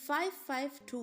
552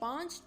5